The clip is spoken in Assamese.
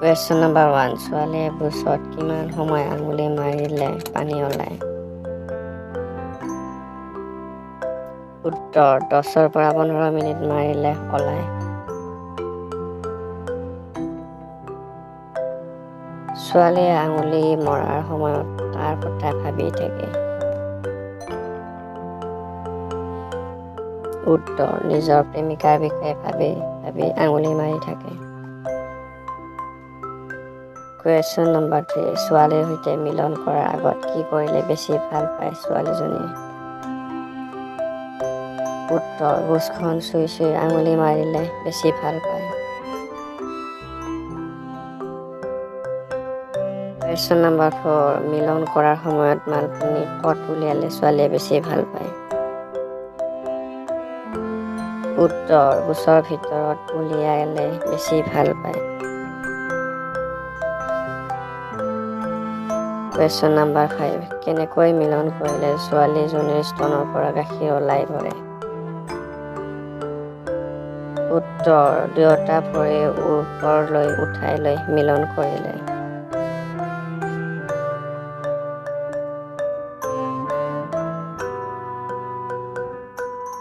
কুৱেশ্যন নম্বৰ 1 ছোৱালীয়ে বুছত কিমান সময় আঙুলি মাৰিলে পানী ওলায় উত্তৰ 10 পৰা 15 মিনিট মাৰিলে ওলায় ছোৱালীয়ে আঙুলি মৰাৰ সময়ত তাৰ কথা ভাবি থাকে উত্তৰ নিজৰ প্ৰেমিকাৰ বিষয়ে ভাবি ভাবি আঙুলি মাৰি থাকে কুৱেশ্যন নম্বৰ 3 ছোৱালীৰ সৈতে মিলন কৰাৰ আগত কি কৰিলে বেছি ভাল পায় ছোৱালীজনীয়ে উত্তৰ বুচখন চুই চুই আঙুলি মাৰিলে বেছি ভাল পায় কুৱেশ্যন নম্বৰ 4 মিলন কৰাৰ সময়ত মালপুনি ক'ত উলিয়ালে ছোৱালীয়ে বেছি ভাল পায় উত্তৰ বুচৰ ভিতৰত উলিয়ালে বেছি ভাল পায় কুৱেশ্যন নম্বৰ 5 কেনেকৈ মিলন কৰিলে ছোৱালীজনীৰ স্তনৰ পৰা গাখীৰ ওলাই পৰে উত্তৰ দুয়োটা ভৰি ওপৰলৈ উঠাই লৈ মিলন কৰিলে